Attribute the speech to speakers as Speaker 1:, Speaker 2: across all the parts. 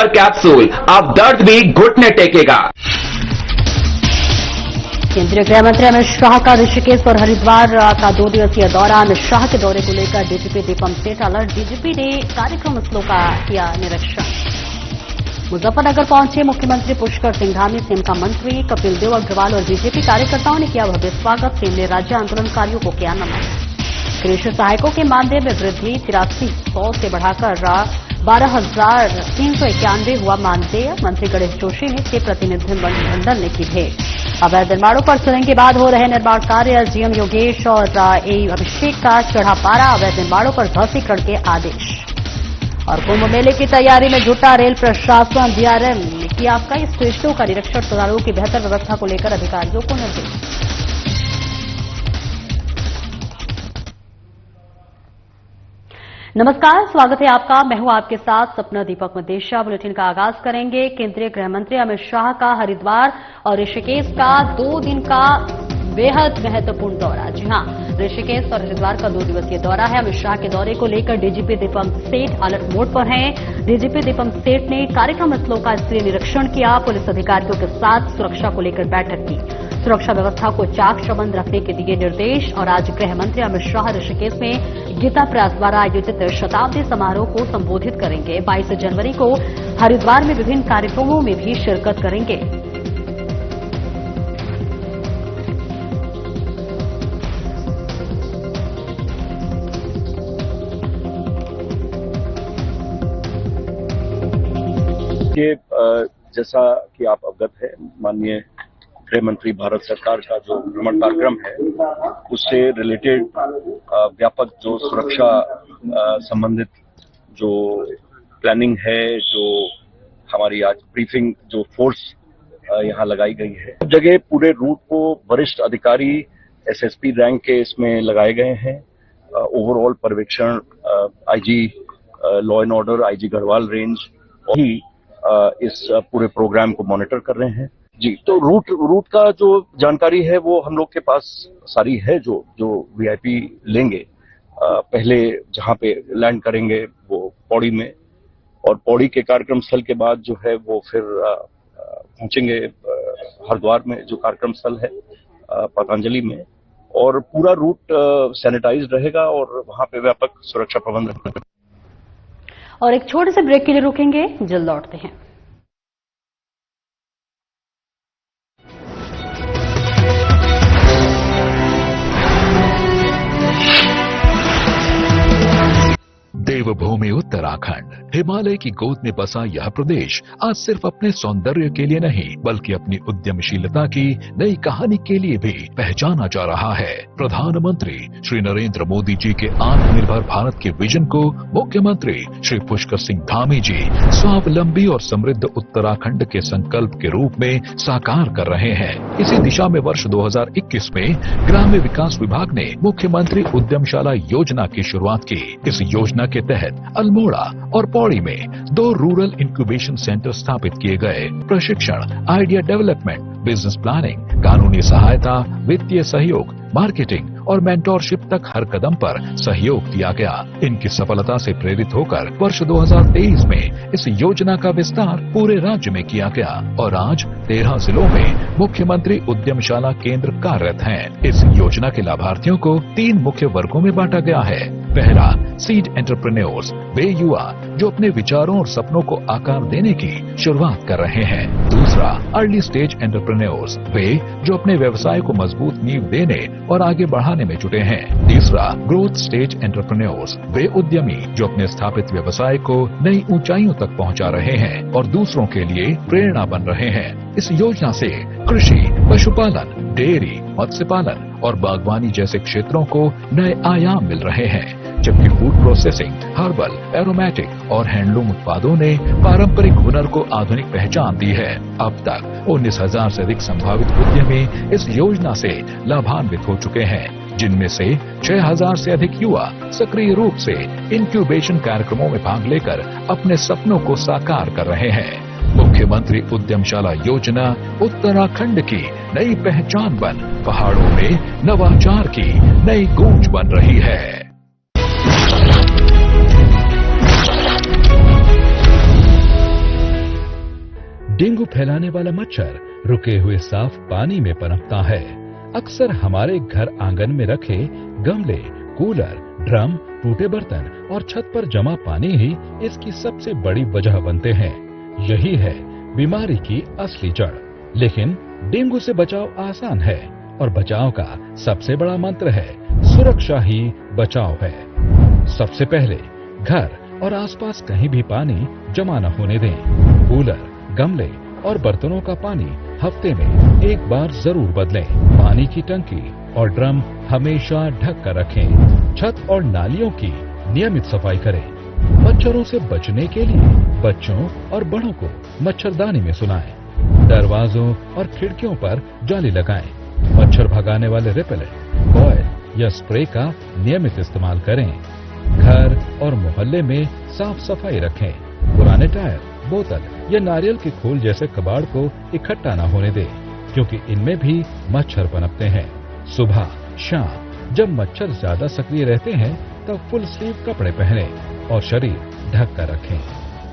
Speaker 1: Capsule, अब दर्द भी घुटने टेकेगा।
Speaker 2: केंद्रीय गृह मंत्री अमित शाह का ऋषिकेश और हरिद्वार का 2 दिवसीय दौरा। अमित शाह के दौरे को लेकर डीजीपी दीपम सेठ अलर्ट। डीजीपी ने कार्यक्रम स्थलों का किया निरीक्षण। मुजफ्फरनगर पहुंचे मुख्यमंत्री पुष्कर सिंह धामी, सीएम का मंत्री कपिल देव अग्रवाल और बीजेपी कार्यकर्ताओं ने किया भव्य स्वागत। सीएम ने राज्य आंदोलनकारियों को किया नमन। कृषि सहायकों के मानदेय में वृद्धि 8300 से बढ़ाकर 12,391 हुआ मानदेय। मंत्री गणेश जोशी ने के प्रतिनिधिमंडल ने की भेंट। अवैध निर्माणों पर सुनने के बाद हो रहे निर्माण कार्य। जीएम योगेश और ए अभिषेक का चढ़ा पारा। अवैध निर्माणों पर ध्वस्तीकरण के आदेश। और कुंभ मेले की तैयारी में जुटा रेल प्रशासन। डीआरएम ने किया कई स्टेशनों का निरीक्षण। श्रद्धालुओं की बेहतर व्यवस्था को लेकर अधिकारियों को निर्देश। नमस्कार, स्वागत है आपका। मैं हूं आपके साथ सपना दीपक मदेशिया। बुलेटिन का आगाज करेंगे केंद्रीय गृह मंत्री अमित शाह का हरिद्वार और ऋषिकेश का 2 दिन का बेहद महत्वपूर्ण दौरा। जी हां, ऋषिकेश और हरिद्वार का 2 दिवसीय दौरा है। अमित शाह के दौरे को लेकर डीजीपी दीपम सेठ अलर्ट मोड पर हैं। डीजीपी दीपम सेठ ने कार्यक्रम स्थलों का स्तरीय निरीक्षण किया। पुलिस अधिकारियों के साथ सुरक्षा को लेकर बैठक की। सुरक्षा व्यवस्था को चाक चौबंद रखने के दिए निर्देश। और आज गृह मंत्री अमित शाह ऋषिकेश में गीता प्रेस द्वारा आयोजित शताब्दी समारोह को संबोधित करेंगे। 22 जनवरी को हरिद्वार में विभिन्न कार्यक्रमों में भी शिरकत करेंगे।
Speaker 3: ये जैसा कि आप अवगत है, माननीय गृह मंत्री भारत सरकार का जो भ्रमण कार्यक्रम है उससे रिलेटेड व्यापक जो सुरक्षा संबंधित जो प्लानिंग है, जो हमारी आज ब्रीफिंग जो फोर्स यहाँ लगाई गई है, जगह पूरे रूट को वरिष्ठ अधिकारी एसएसपी रैंक के इसमें लगाए गए हैं। ओवरऑल पर्यवेक्षण IG law and order, IG Garhwal range ही इस पूरे प्रोग्राम को मॉनिटर कर रहे हैं। जी, तो रूट का जो जानकारी है वो हम लोग के पास सारी है, जो वीआईपी लेंगे। पहले जहां पे लैंड करेंगे वो पौड़ी में, और पौड़ी के कार्यक्रम स्थल के बाद जो है वो फिर पहुंचेंगे हरिद्वार में जो कार्यक्रम स्थल है पतंजलि में, और पूरा रूट सैनिटाइज्ड रहेगा और वहां पे व्यापक सुरक्षा प्रबंध रहेगा।
Speaker 2: और एक छोटे से ब्रेक के लिए रुकेंगे, जल्द लौटते हैं।
Speaker 4: देवभूमि उत्तराखंड, हिमालय की गोद में बसा यह प्रदेश आज सिर्फ अपने सौंदर्य के लिए नहीं बल्कि अपनी उद्यमशीलता की नई कहानी के लिए भी पहचाना जा रहा है। प्रधानमंत्री श्री नरेंद्र मोदी जी के आत्मनिर्भर भारत के विजन को मुख्यमंत्री श्री पुष्कर सिंह धामी जी स्वावलंबी और समृद्ध उत्तराखंड के संकल्प के रूप में साकार कर रहे हैं। इसी दिशा में वर्ष 2021 में ग्राम्य विकास विभाग ने मुख्यमंत्री उद्यमशाला योजना की शुरुआत की। इस योजना के तहत अल्मोड़ा और पौड़ी में 2 रूरल इंक्यूबेशन सेंटर स्थापित किए गए। प्रशिक्षण, आइडिया डेवलपमेंट, बिजनेस प्लानिंग, कानूनी सहायता, वित्तीय सहयोग, मार्केटिंग और मेंटोरशिप तक हर कदम पर सहयोग दिया गया। इनकी सफलता से प्रेरित होकर वर्ष 2023 में इस योजना का विस्तार पूरे राज्य में किया गया और आज 13 जिलों में मुख्यमंत्री उद्यमशाला केंद्र कार्यरत हैं। इस योजना के लाभार्थियों को 3 मुख्य वर्गों में बांटा गया है। पहला, सीड एंटरप्रेन्योर्स, वे युवा जो अपने विचारों और सपनों को आकार देने की शुरुआत कर रहे हैं। दूसरा, अर्ली स्टेज एंटरप्रेन्योर्स, वे जो अपने व्यवसाय को मजबूत नींव देने और आगे बढ़ाने में जुटे हैं। तीसरा, ग्रोथ स्टेज एंटरप्रेन्योर्स, वे उद्यमी जो अपने स्थापित व्यवसाय को नई ऊंचाइयों तक पहुंचा रहे हैं और दूसरों के लिए प्रेरणा बन रहे हैं। इस योजना से कृषि, पशुपालन, डेयरी, मत्स्य पालन और बागवानी जैसे क्षेत्रों को नए आयाम मिल रहे हैं, जबकि फूड प्रोसेसिंग, हर्बल, एरोमेटिक और हैंडलूम उत्पादों ने पारंपरिक हुनर को आधुनिक पहचान दी है। अब तक 19,000 से अधिक संभावित उद्यमी इस योजना से लाभान्वित हो चुके हैं, जिनमें से 6,000 से अधिक युवा सक्रिय रूप से इंक्यूबेशन कार्यक्रमों में भाग लेकर अपने सपनों को साकार कर रहे हैं। मुख्यमंत्री उद्यमशाला योजना उत्तराखंड की नई पहचान बन पहाड़ों में नवाचार की नई गूंज बन रही है। डेंगू फैलाने वाला मच्छर रुके हुए साफ पानी में पनपता है। अक्सर हमारे घर आंगन में रखे गमले, कूलर, ड्रम, टूटे बर्तन और छत पर जमा पानी ही इसकी सबसे बड़ी वजह बनते हैं। यही है बीमारी की असली जड़। लेकिन डेंगू से बचाव आसान है और बचाव का सबसे बड़ा मंत्र है सुरक्षा ही बचाव है। सबसे पहले घर और आसपास कहीं भी पानी जमा न होने दें। कूलर, गमले और बर्तनों का पानी हफ्ते में एक बार जरूर बदलें। पानी की टंकी और ड्रम हमेशा ढक कर रखें। छत और नालियों की नियमित सफाई करें। मच्छरों से बचने के लिए बच्चों और बड़ों को मच्छरदानी में सुलाएं। दरवाजों और खिड़कियों पर जाली लगाएं। मच्छर भगाने वाले रिपेलेंट, ऑयल या स्प्रे का नियमित इस्तेमाल करें। घर और मोहल्ले में साफ सफाई रखें। पुराने टायर, बोतल या नारियल के खोल जैसे कबाड़ को इकट्ठा न होने दें, क्योंकि इनमें भी मच्छर पनपते हैं। सुबह शाम जब मच्छर ज्यादा सक्रिय रहते हैं तब फुल स्लीव कपड़े पहने और शरीर ढक कर रखें।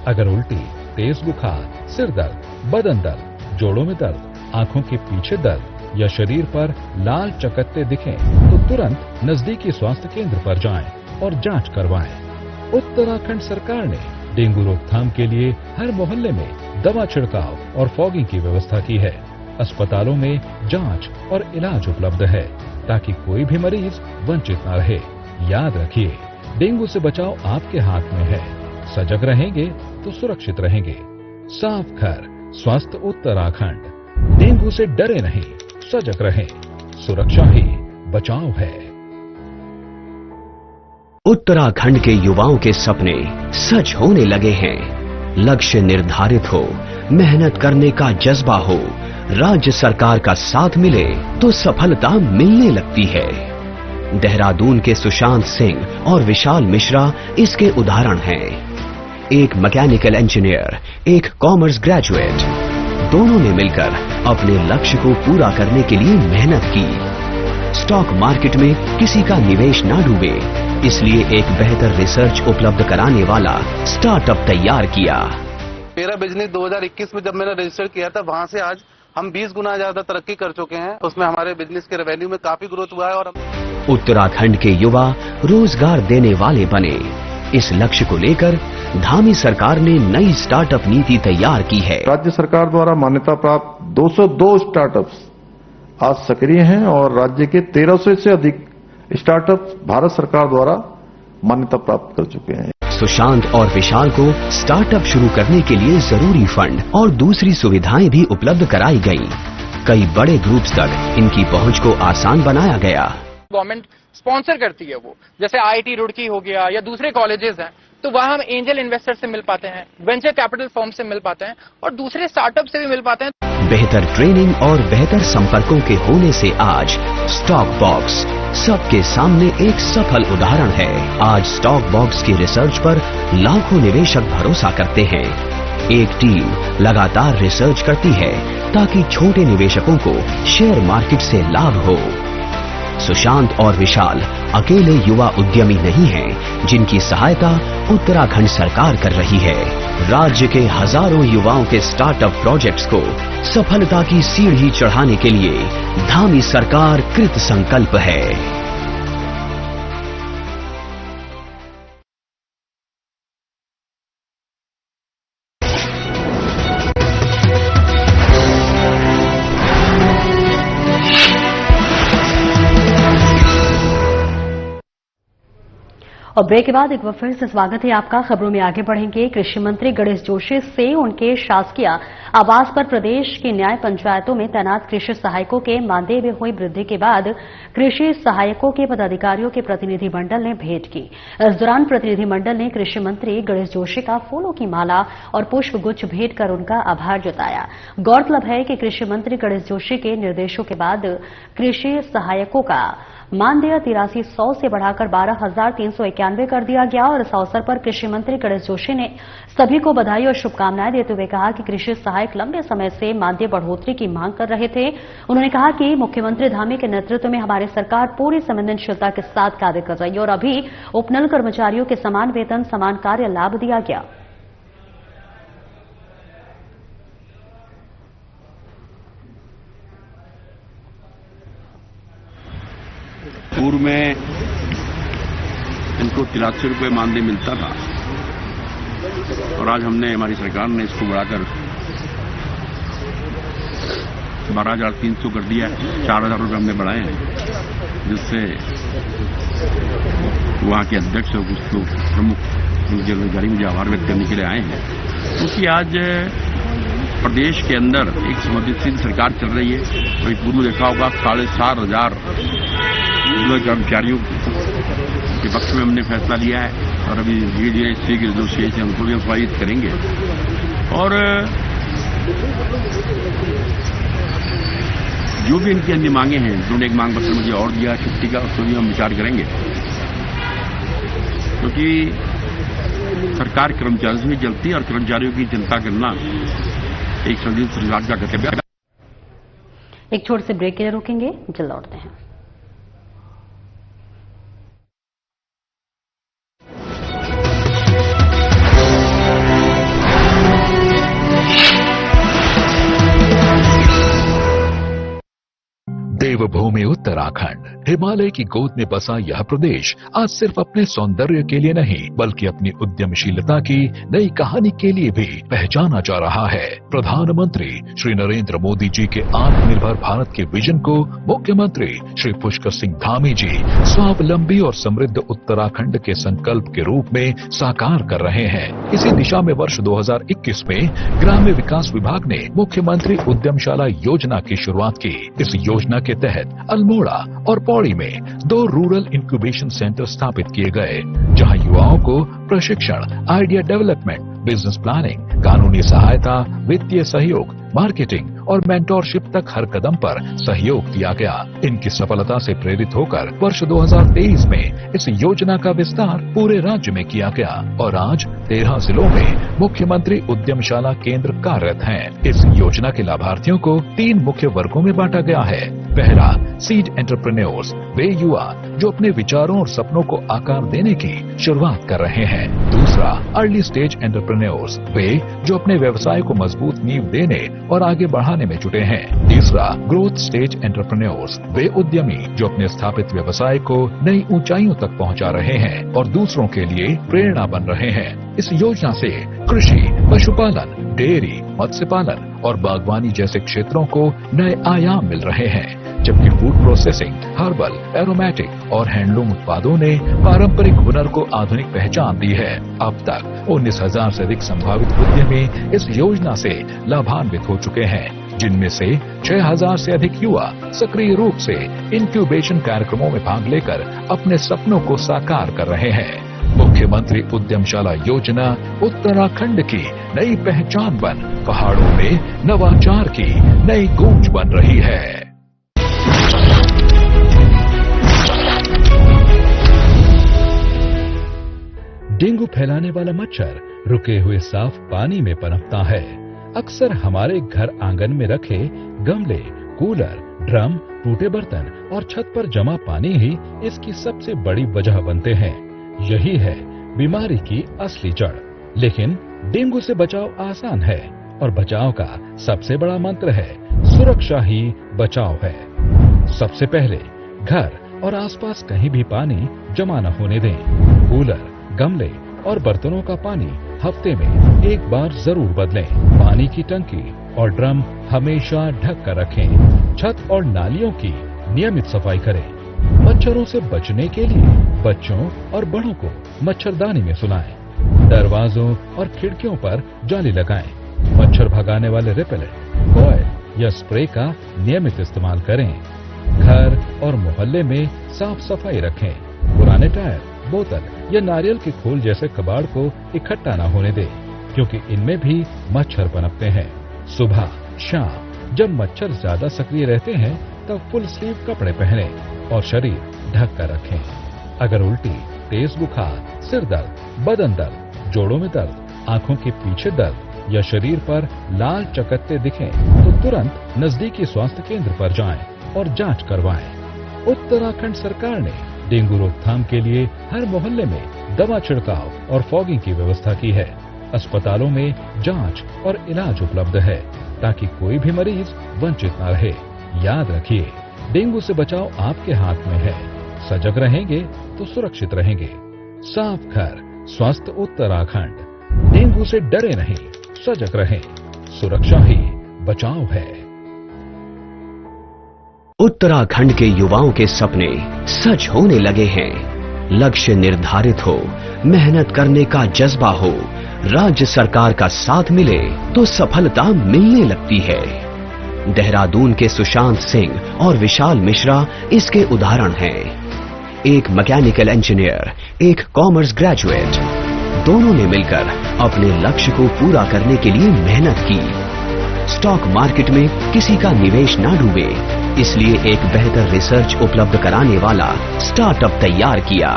Speaker 4: अगर उल्टी, तेज बुखार, सिर दर्द, बदन दर्द, जोड़ों में दर्द, आंखों के पीछे दर्द या शरीर पर लाल चकत्ते दिखें तो तुरंत नजदीकी स्वास्थ्य केंद्र पर जाएं और जांच करवाएं। उत्तराखंड सरकार ने डेंगू रोकथाम के लिए हर मोहल्ले में दवा छिड़काव और फॉगिंग की व्यवस्था की है। अस्पतालों में जांच और इलाज उपलब्ध है ताकि कोई भी मरीज वंचित न रहे। याद रखिए, डेंगू से बचाव आपके हाथ में है। सजग रहेंगे तो सुरक्षित रहेंगे। साफ घर, स्वस्थ उत्तराखंड। डेंगू से डरे नहीं, सजग रहें। सुरक्षा ही बचाव है।
Speaker 5: उत्तराखंड के युवाओं के सपने सच होने लगे हैं। लक्ष्य निर्धारित हो, मेहनत करने का जज्बा हो, राज्य सरकार का साथ मिले तो सफलता मिलने लगती है। देहरादून के सुशांत सिंह और विशाल मिश्रा इसके उदाहरण हैं। एक मैकेनिकल इंजीनियर, एक कॉमर्स ग्रेजुएट, दोनों ने मिलकर अपने लक्ष्य को पूरा करने के लिए मेहनत की। स्टॉक मार्केट में किसी का निवेश ना डूबे, इसलिए एक बेहतर रिसर्च उपलब्ध कराने वाला स्टार्टअप तैयार किया।
Speaker 6: मेरा बिजनेस 2021 में जब मैंने रजिस्टर किया था, वहां से आज हम 20 गुना ज्यादा तरक्की कर चुके हैं। उसमें हमारे बिजनेस के रेवेन्यू में काफी ग्रोथ हुआ है। और
Speaker 5: उत्तराखंड के युवा रोजगार देने वाले बने। इस लक्ष्य को लेकर धामी सरकार ने नई स्टार्टअप नीति तैयार की है।
Speaker 7: राज्य सरकार द्वारा मान्यता प्राप्त 202 स्टार्टअप्स आज सक्रिय हैं और राज्य के 1300 से अधिक स्टार्टअप्स भारत सरकार द्वारा मान्यता प्राप्त कर चुके हैं।
Speaker 5: सुशांत और विशाल को स्टार्टअप शुरू करने के लिए जरूरी फंड और दूसरी सुविधाएं भी उपलब्ध कराई गई। कई बड़े ग्रुप्स तक इनकी पहुंच को आसान बनाया गया।
Speaker 8: गवर्नमेंट स्पॉन्सर करती है वो, जैसे आईआईटी रुड़की हो गया या दूसरे कॉलेजेस हैं, तो वहां हम एंजल इन्वेस्टर से मिल पाते हैं, वेंचर कैपिटल फर्म से मिल पाते हैं और दूसरे स्टार्टअप से भी मिल पाते हैं।
Speaker 5: बेहतर ट्रेनिंग और बेहतर संपर्कों के होने से आज स्टॉक बॉक्स सबके सामने एक सफल उदाहरण है। आज स्टॉक बॉक्स की रिसर्च पर लाखों निवेशक भरोसा करते हैं। एक टीम लगातार रिसर्च करती है ताकि छोटे निवेशकों को शेयर मार्केट से लाभ हो। सुशांत और विशाल अकेले युवा उद्यमी नहीं हैं, जिनकी सहायता उत्तराखंड सरकार कर रही है। राज्य के हजारों युवाओं के स्टार्टअप प्रोजेक्ट्स को सफलता की सीढ़ी चढ़ाने के लिए धामी सरकार कृत संकल्प है।
Speaker 2: और ब्रेक के बाद एक बार फिर से स्वागत है आपका। खबरों में आगे बढ़ेंगे। कृषि मंत्री गणेश जोशी से उनके शासकीय आवास पर प्रदेश की न्याय पंचायतों में तैनात कृषि सहायकों के मानदेय में हुई वृद्धि के बाद कृषि सहायकों के पदाधिकारियों के प्रतिनिधिमंडल ने भेंट की। इस दौरान प्रतिनिधिमंडल ने कृषि मंत्री गणेश जोशी का फूलों की माला और पुष्प गुच्छ भेंट कर उनका आभार जताया। गौरतलब है कि कृषि मंत्री गणेश जोशी के निर्देशों के बाद कृषि सहायकों का मानदेय 8300 से बढ़ाकर 12,391 कर दिया गया। और इस अवसर पर कृषि मंत्री गणेश जोशी ने सभी को बधाई और शुभकामनाएं देते हुए कहा कि कृषि सहायक लंबे समय से मानदेय बढ़ोतरी की मांग कर रहे थे। उन्होंने कहा कि मुख्यमंत्री धामी के नेतृत्व में हमारी सरकार पूरी संवेदनशीलता के साथ कार्य कर रही है और अभी उपनल कर्मचारियों के समान वेतन, समान कार्य लाभ दिया गया।
Speaker 9: पूर्व में इनको 83 रुपये मानदेय मिलता था और आज हमारी सरकार ने इसको बढ़ाकर 12,300 कर दिया है। 4,000 रुपये हमने बढ़ाए हैं, जिससे वहाँ के अध्यक्ष और कुछ लोग प्रमुख जिलाधिकारी मुझे आभार व्यक्त करने के लिए आए हैं, क्योंकि आज प्रदेश के अंदर एक संगठित सरकार चल रही है। वही पूर्व देखा होगा 4,500 कर्मचारियों के पक्ष में हमने फैसला लिया है और अभी वीडीएससी के जो शेष है उनको भी हम स्वागत करेंगे। और जो भी इनकी अन्य मांगे हैं, उन्होंने एक मांग पत्र मुझे और दिया छुट्टी का, उसको भी हम विचार करेंगे, क्योंकि सरकार कर्मचारियों से भी जलती है और कर्मचारियों की चिंता करना एक संदिग्ध सरकार का कर्तव्य है।
Speaker 2: एक छोटे से ब्रेक के लिए रुकेंगे, जल्द लौटते हैं।
Speaker 4: देवभूमि उत्तराखंड, हिमालय की गोद में बसा यह प्रदेश आज सिर्फ अपने सौंदर्य के लिए नहीं बल्कि अपनी उद्यमशीलता की नई कहानी के लिए भी पहचाना जा रहा है। प्रधानमंत्री श्री नरेंद्र मोदी जी के आत्मनिर्भर भारत के विजन को मुख्यमंत्री श्री पुष्कर सिंह धामी जी स्वावलंबी और समृद्ध उत्तराखंड के संकल्प के रूप में साकार कर रहे हैं। इसी दिशा में वर्ष 2021 में ग्राम्य विकास विभाग ने मुख्यमंत्री उद्यमशाला योजना की शुरुआत की। इस योजना के तहत अल्मोड़ा और पौड़ी में 2 रूरल इंक्यूबेशन सेंटर स्थापित किए गए, जहां युवाओं को प्रशिक्षण, आइडिया डेवलपमेंट, बिजनेस प्लानिंग, कानूनी सहायता, वित्तीय सहयोग, मार्केटिंग और मेंटोरशिप तक हर कदम पर सहयोग दिया गया। इनकी सफलता से प्रेरित होकर वर्ष 2023 में इस योजना का विस्तार पूरे राज्य में किया गया और आज 13 जिलों में मुख्यमंत्री उद्यमशाला केंद्र कार्यरत हैं। इस योजना के लाभार्थियों को 3 मुख्य वर्गों में बांटा गया है। पहला, सीड एंटरप्रेन्योर्स, वे युवा जो अपने विचारों और सपनों को आकार देने की शुरुआत कर रहे हैं। दूसरा, अर्ली स्टेज एंटरप्रेन्योर्स, वे जो अपने व्यवसाय को मजबूत नींव देने और आगे बढ़ाने में जुटे हैं। तीसरा, ग्रोथ स्टेज एंटरप्रेन्योर्स, वे उद्यमी जो अपने स्थापित व्यवसाय को नई ऊंचाइयों तक पहुंचा रहे हैं और दूसरों के लिए प्रेरणा बन रहे हैं। इस योजना से कृषि, पशुपालन, डेयरी, मत्स्य पालन और बागवानी जैसे क्षेत्रों को नए आयाम मिल रहे हैं, जबकि फूड प्रोसेसिंग, हर्बल, एरोमेटिक और हैंडलूम उत्पादों ने पारंपरिक हुनर को आधुनिक पहचान दी है। अब तक 19,000 से अधिक संभावित उद्यमी इस योजना से लाभान्वित हो चुके हैं, जिनमें से 6,000 से अधिक युवा सक्रिय रूप से इंक्यूबेशन कार्यक्रमों में भाग लेकर अपने सपनों को साकार कर रहे हैं। मुख्यमंत्री उद्यमशाला योजना उत्तराखंड की नई पहचान बन पहाड़ों में नवाचार की नई गूंज बन रही है। डेंगू फैलाने वाला मच्छर रुके हुए साफ पानी में पनपता है। अक्सर हमारे घर आंगन में रखे गमले, कूलर, ड्रम, टूटे बर्तन और छत पर जमा पानी ही इसकी सबसे बड़ी वजह बनते हैं। यही है बीमारी की असली जड़। लेकिन डेंगू से बचाव आसान है और बचाव का सबसे बड़ा मंत्र है सुरक्षा ही बचाव है। सबसे पहले घर और आसपास कहीं भी पानी जमा न होने दें। कूलर, गमले और बर्तनों का पानी हफ्ते में एक बार जरूर बदलें। पानी की टंकी और ड्रम हमेशा ढक कर रखें। छत और नालियों की नियमित सफाई करें। मच्छरों से बचने के लिए बच्चों और बड़ों को मच्छरदानी में सुलाएं। दरवाजों और खिड़कियों पर जाली लगाएं। मच्छर भगाने वाले रिपेलेंट, कॉइल या स्प्रे का नियमित इस्तेमाल करें। घर और मोहल्ले में साफ सफाई रखें। पुराने टायर, बोतल या नारियल के खोल जैसे कबाड़ को इकट्ठा न होने दें, क्योंकि इनमें भी मच्छर पनपते हैं। सुबह शाम जब मच्छर ज्यादा सक्रिय रहते हैं तब फुल स्लीव कपड़े पहने और शरीर ढक कर रखें। अगर उल्टी, तेज बुखार, सिर दर्द, बदन दर्द, जोड़ों में दर्द, आंखों के पीछे दर्द या शरीर पर लाल चकत्ते दिखें तो तुरंत नजदीकी स्वास्थ्य केंद्र पर जाएं और जांच करवाएं। उत्तराखंड सरकार ने डेंगू रोकथाम के लिए हर मोहल्ले में दवा छिड़काव और फॉगिंग की व्यवस्था की है। अस्पतालों में जांच और इलाज उपलब्ध है ताकि कोई भी मरीज वंचित न रहे। याद रखिए, डेंगू से बचाव आपके हाथ में है। सजग रहेंगे तो सुरक्षित रहेंगे। साफ घर, स्वस्थ उत्तराखंड। डेंगू से डरे नहीं, सजग रहें। सुरक्षा ही बचाव है।
Speaker 5: उत्तराखंड के युवाओं के सपने सच होने लगे हैं। लक्ष्य निर्धारित हो, मेहनत करने का जज्बा हो, राज्य सरकार का साथ मिले तो सफलता मिलने लगती है। देहरादून के सुशांत सिंह और विशाल मिश्रा इसके उदाहरण हैं। एक मैकेनिकल इंजीनियर, एक कॉमर्स ग्रेजुएट, दोनों ने मिलकर अपने लक्ष्य को पूरा करने के लिए मेहनत की। स्टॉक मार्केट में किसी का निवेश ना डूबे, इसलिए एक बेहतर रिसर्च उपलब्ध कराने वाला स्टार्टअप तैयार किया।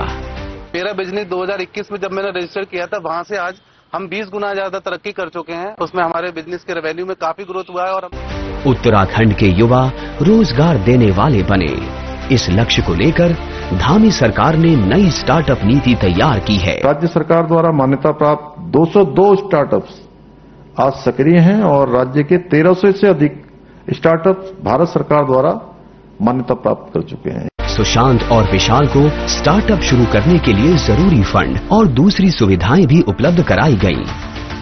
Speaker 6: मेरा बिजनेस 2021 में जब मैंने रजिस्टर किया था, वहां से आज हम 20 गुना ज्यादा तरक्की कर चुके हैं। उसमें हमारे बिजनेस के रेवेन्यू में काफी ग्रोथ हुआ है। और
Speaker 5: उत्तराखंड के युवा रोजगार देने वाले बने। इस लक्ष्य को लेकर धामी सरकार ने नई स्टार्टअप नीति तैयार की है।
Speaker 7: राज्य सरकार द्वारा मान्यता प्राप्त 202 स्टार्टअप्स आज सक्रिय हैं और राज्य के 1300 से अधिक स्टार्टअप्स भारत सरकार द्वारा मान्यता प्राप्त कर चुके हैं।
Speaker 5: सुशांत और विशाल को स्टार्टअप शुरू करने के लिए जरूरी फंड और दूसरी सुविधाएं भी उपलब्ध कराई गई।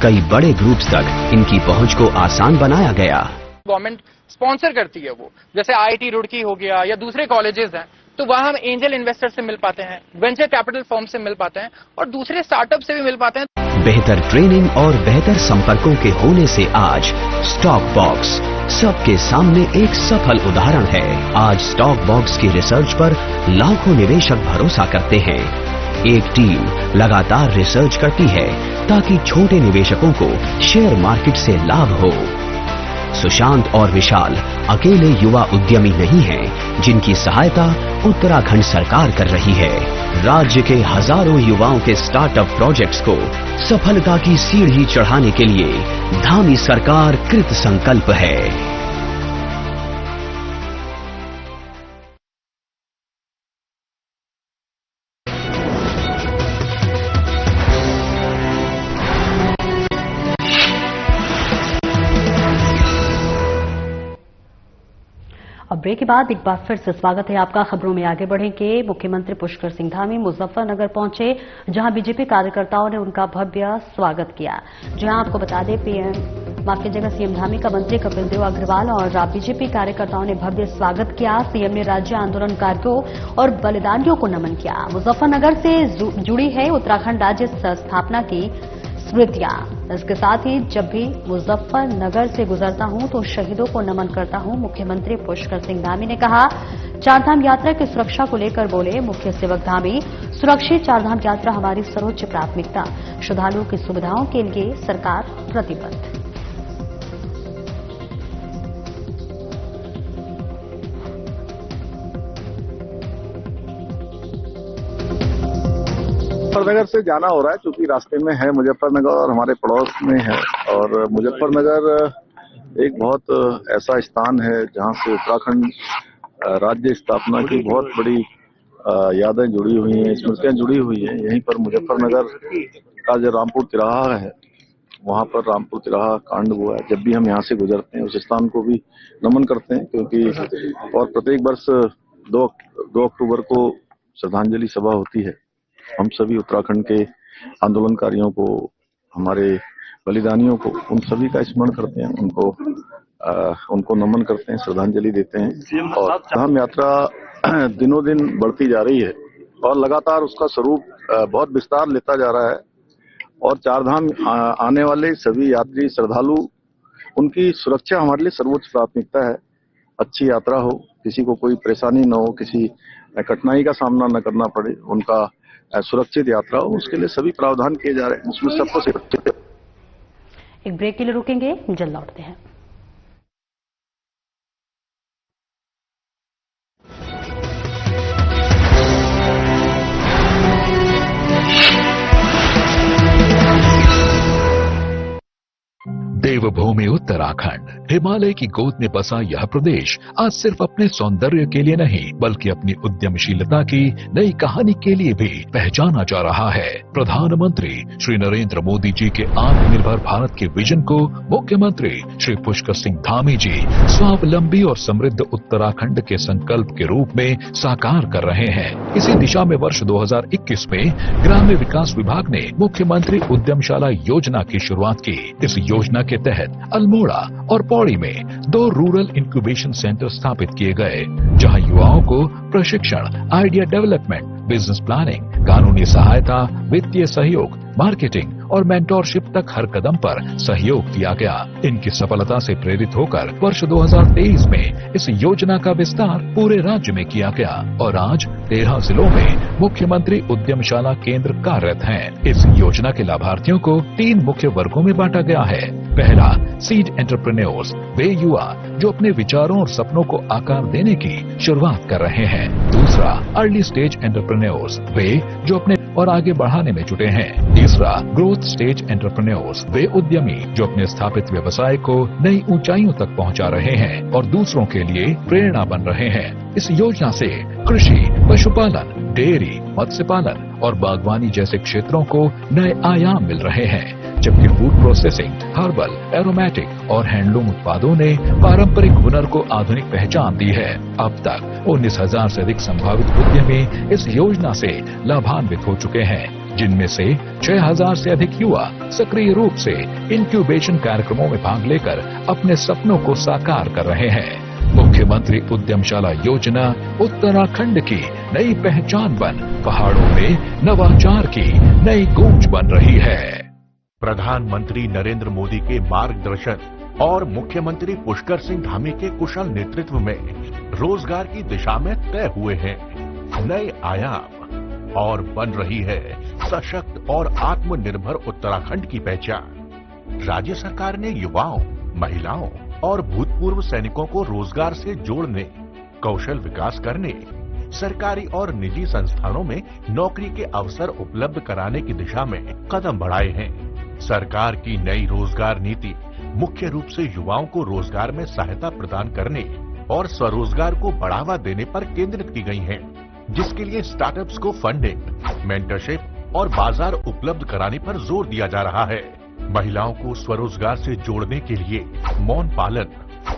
Speaker 5: कई बड़े ग्रुप्स तक इनकी पहुंच को आसान बनाया गया।
Speaker 8: गवर्नमेंट स्पॉन्सर करती है वो, जैसे आईटी रुड़की हो गया या दूसरे कॉलेजेस हैं, तो वहां हम एंजल इन्वेस्टर से मिल पाते हैं, वेंचर कैपिटल फर्म से मिल पाते हैं और दूसरे स्टार्टअप से भी मिल पाते हैं।
Speaker 5: बेहतर ट्रेनिंग और बेहतर संपर्कों के होने से आज स्टॉक बॉक्स सबके सामने एक सफल उदाहरण है। आज स्टॉक बॉक्स की रिसर्च पर लाखों निवेशक भरोसा करते हैं। एक टीम लगातार रिसर्च करती है ताकि छोटे निवेशकों को शेयर मार्केट से लाभ हो। सुशांत और विशाल अकेले युवा उद्यमी नहीं हैं, जिनकी सहायता उत्तराखंड सरकार कर रही है। राज्य के हजारों युवाओं के स्टार्टअप प्रोजेक्ट्स को सफलता की सीढ़ी चढ़ाने के लिए धामी सरकार कृत संकल्प है।
Speaker 2: अब ब्रेक के बाद एक बार फिर से स्वागत है आपका। खबरों में आगे बढ़ेंगे। मुख्यमंत्री पुष्कर सिंह धामी मुजफ्फरनगर पहुंचे, जहां बीजेपी कार्यकर्ताओं ने उनका भव्य स्वागत किया। जहां आपको बता दें, सीएम धामी का मंत्री कपिल देव अग्रवाल और बीजेपी कार्यकर्ताओं ने भव्य स्वागत किया। सीएम ने राज्य आंदोलनकारियों और बलिदानियों को नमन किया। मुजफ्फरनगर से जुड़ी है उत्तराखंड राज्य स्थापना की स्मृतियां। इसके साथ ही जब भी मुजफ्फरनगर से गुजरता हूं तो शहीदों को नमन करता हूं, मुख्यमंत्री पुष्कर सिंह धामी ने कहा। चारधाम यात्रा की सुरक्षा को लेकर बोले मुख्य सेवक धामी, सुरक्षित चारधाम यात्रा हमारी सर्वोच्च प्राथमिकता। श्रद्धालुओं की सुविधाओं के लिए सरकार प्रतिबद्ध।
Speaker 7: मुजफ्फरनगर से जाना हो रहा है, क्योंकि रास्ते में है मुजफ्फरनगर और हमारे पड़ोस में है। और मुजफ्फरनगर एक बहुत ऐसा स्थान है जहां से उत्तराखंड राज्य स्थापना की बहुत बड़ी यादें जुड़ी हुई हैं, स्मृतियां जुड़ी हुई हैं। यहीं पर मुजफ्फरनगर का जो रामपुर तिराहा है, वहां पर रामपुर तिराहा कांड हुआ है। जब भी हम यहाँ से गुजरते हैं उस स्थान को भी नमन करते हैं, क्योंकि और प्रत्येक वर्ष 2 अक्टूबर को श्रद्धांजलि सभा होती है। हम सभी उत्तराखंड के आंदोलनकारियों को, हमारे बलिदानियों को, उन सभी का स्मरण करते हैं, उनको नमन करते हैं, श्रद्धांजलि देते हैं। और धाम यात्रा दिनों दिन बढ़ती जा रही है और लगातार उसका स्वरूप बहुत विस्तार लेता जा रहा है। और चारधाम आने वाले सभी यात्री श्रद्धालु, उनकी सुरक्षा हमारे लिए सर्वोच्च प्राथमिकता है। अच्छी यात्रा हो, किसी को कोई परेशानी न हो, किसी कठिनाई का सामना न करना पड़े, उनका सुरक्षित यात्रा हो, उसके लिए सभी प्रावधान किए जा रहे हैं। उसमें सबको सुरक्षित।
Speaker 2: एक ब्रेक के लिए रुकेंगे, जल्द लौटते हैं।
Speaker 4: देवभूमि उत्तराखंड, हिमालय की गोद में बसा यह प्रदेश आज सिर्फ अपने सौंदर्य के लिए नहीं बल्कि अपनी उद्यमशीलता की नई कहानी के लिए भी पहचाना जा रहा है। प्रधानमंत्री श्री नरेंद्र मोदी जी के आत्मनिर्भर भारत के विजन को मुख्यमंत्री श्री पुष्कर सिंह धामी जी स्वावलंबी और समृद्ध उत्तराखंड के संकल्प के रूप में साकार कर रहे हैं। इसी दिशा में वर्ष 2021 में ग्राम्य विकास विभाग ने मुख्यमंत्री उद्यमशाला योजना की शुरुआत की। इस योजना के तहत अल्मोड़ा और पौड़ी में 2 रूरल इंक्यूबेशन सेंटर स्थापित किए गए, जहां युवाओं को प्रशिक्षण, आइडिया डेवलपमेंट, बिजनेस प्लानिंग, कानूनी सहायता, वित्तीय सहयोग, मार्केटिंग और मेंटोरशिप तक हर कदम पर सहयोग दिया गया। इनकी सफलता से प्रेरित होकर वर्ष 2023 में इस योजना का विस्तार पूरे राज्य में किया गया और आज 13 जिलों में मुख्यमंत्री उद्यमशाला केंद्र कार्यरत हैं। इस योजना के लाभार्थियों को 3 मुख्य वर्गों में बांटा गया है। पहला, सीड एंटरप्रेन्योर्स, वे युवा जो अपने विचारों और सपनों को आकार देने की शुरुआत कर रहे हैं। दूसरा, अर्ली स्टेज एंटरप्रेन्योर्स, वे जो अपने और आगे बढ़ाने में जुटे हैं। तीसरा, ग्रोथ स्टेज एंटरप्रेन्योर्स, वे उद्यमी जो अपने स्थापित व्यवसाय को नई ऊंचाइयों तक पहुंचा रहे हैं और दूसरों के लिए प्रेरणा बन रहे हैं। इस योजना से कृषि, पशुपालन, डेयरी, मत्स्य पालन और बागवानी जैसे क्षेत्रों को नए आयाम मिल रहे हैं, जबकि फूड प्रोसेसिंग, हर्बल, एरोमेटिक और हैंडलूम उत्पादों ने पारंपरिक हुनर को आधुनिक पहचान दी है। अब तक 19,000 से अधिक संभावित उद्यमी इस योजना से लाभान्वित हो चुके हैं, जिनमें से 6,000 से अधिक युवा सक्रिय रूप से इंक्यूबेशन कार्यक्रमों में भाग लेकर अपने सपनों को साकार कर रहे हैं। मुख्यमंत्री उद्यमशाला योजना उत्तराखंड की नई पहचान बन पहाड़ों में नवाचार की नई गूंज बन रही है।
Speaker 10: प्रधानमंत्री नरेंद्र मोदी के मार्गदर्शन और मुख्यमंत्री पुष्कर सिंह धामी के कुशल नेतृत्व में रोजगार की दिशा में तय हुए हैं नए आयाम और बन रही है सशक्त और आत्मनिर्भर उत्तराखंड की पहचान। राज्य सरकार ने युवाओं, महिलाओं और भूतपूर्व सैनिकों को रोजगार से जोड़ने, कौशल विकास करने, सरकारी और निजी संस्थानों में नौकरी के अवसर उपलब्ध कराने की दिशा में कदम बढ़ाए हैं। सरकार की नई रोजगार नीति मुख्य रूप से युवाओं को रोजगार में सहायता प्रदान करने और स्वरोजगार को बढ़ावा देने पर केंद्रित की गई है, जिसके लिए स्टार्टअप्स को फंडिंग, मेंटरशिप और बाजार उपलब्ध कराने पर जोर दिया जा रहा है। महिलाओं को स्वरोजगार से जोड़ने के लिए मौन पालन,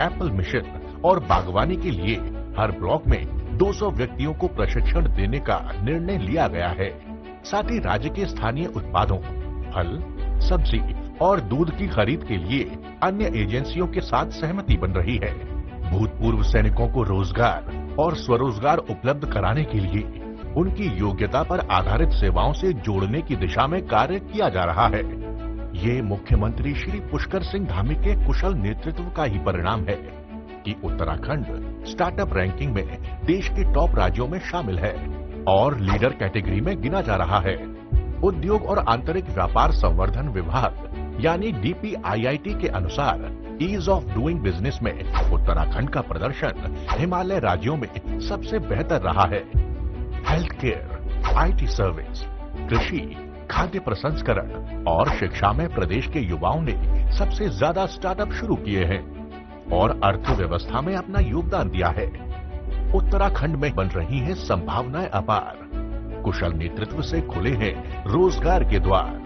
Speaker 10: एप्पल मिशन और बागवानी के लिए हर ब्लॉक में 200 व्यक्तियों को प्रशिक्षण देने का निर्णय लिया गया है। साथ ही राज्य के स्थानीय उत्पादों, फल, सब्जी और दूध की खरीद के लिए अन्य एजेंसियों के साथ सहमति बन रही है। भूतपूर्व सैनिकों को रोजगार और स्वरोजगार उपलब्ध कराने के लिए उनकी योग्यता पर आधारित सेवाओं से जोड़ने की दिशा में कार्य किया जा रहा है। ये मुख्यमंत्री श्री पुष्कर सिंह धामी के कुशल नेतृत्व का ही परिणाम है कि उत्तराखंड स्टार्टअप रैंकिंग में देश के टॉप राज्यों में शामिल है और लीडर कैटेगरी में गिना जा रहा है। उद्योग और आंतरिक व्यापार संवर्धन विभाग यानी DPIIT के अनुसार ईज ऑफ डूइंग बिजनेस में उत्तराखंड का प्रदर्शन हिमालय राज्यों में सबसे बेहतर रहा है। हेल्थ केयर, IT सर्विस, कृषि, खाद्य प्रसंस्करण और शिक्षा में प्रदेश के युवाओं ने सबसे ज्यादा स्टार्टअप शुरू किए हैं और अर्थव्यवस्था में अपना योगदान दिया है। उत्तराखंड में बन रही हैं संभावनाएं अपार। कुशल नेतृत्व से खुले हैं रोजगार के द्वार।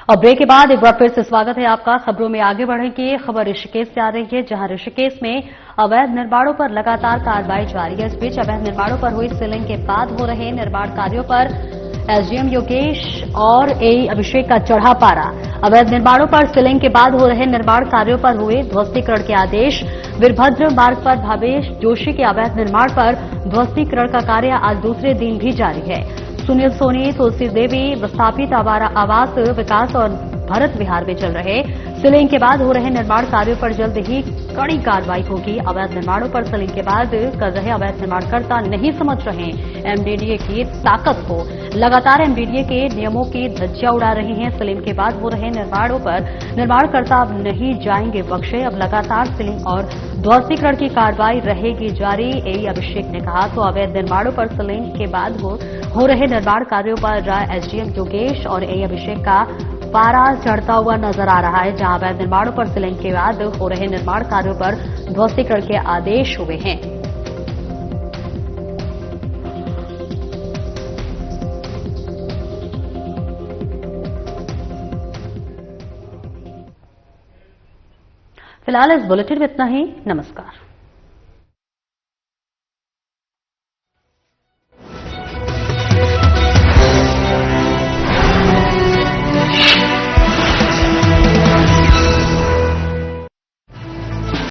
Speaker 2: और ब्रेक के बाद एक बार फिर से स्वागत है आपका। खबरों में आगे बढ़ेंगे। खबर ऋषिकेश से आ रही है, जहां ऋषिकेश में अवैध निर्माणों पर लगातार कार्रवाई जारी है। इस बीच अवैध निर्माणों पर हुई सीलिंग के बाद हो रहे निर्माण कार्यों पर SDM योगेश और AE अभिषेक का चढ़ा पारा। अवैध निर्माणों पर सीलिंग के बाद हो रहे निर्माण कार्यों पर हुए ध्वस्तीकरण के आदेश। वीरभद्र मार्ग पर भावेश जोशी के अवैध निर्माण पर ध्वस्तीकरण का कार्य आज दूसरे दिन भी जारी है। सुनील सोनी, तुलसी देवी विस्थापित आवास विकास और भरत विहार में चल रहे सीलिंग के बाद हो रहे निर्माण कार्यों पर जल्द ही कड़ी कार्रवाई होगी। अवैध निर्माणों पर सीलिंग के बाद कर रहे अवैध निर्माणकर्ता नहीं समझ रहे एमडीडीए की ताकत को, लगातार एमडीडीए के नियमों की धज्जियां उड़ा रहे हैं। सीलिंग के बाद हो रहे निर्माणों पर निर्माणकर्ता अब नहीं जाएंगे बख्शे। अब लगातार सीलिंग और ध्वस्तीकरण की कार्रवाई रहेगी जारी। एई अभिषेक ने कहा तो अवैध निर्माणों पर सीलिंग के बाद हो रहे निर्माण कार्यों पर एसडीएम योगेश और एई अभिषेक का पारा चढ़ता हुआ नजर आ रहा है, जहां अवैध निर्माणों पर सीलिंग के बाद हो रहे निर्माण कार्यों पर ध्वस्तीकरण के आदेश हुए हैं। फिलहाल इस बुलेटिन में इतना ही। नमस्कार।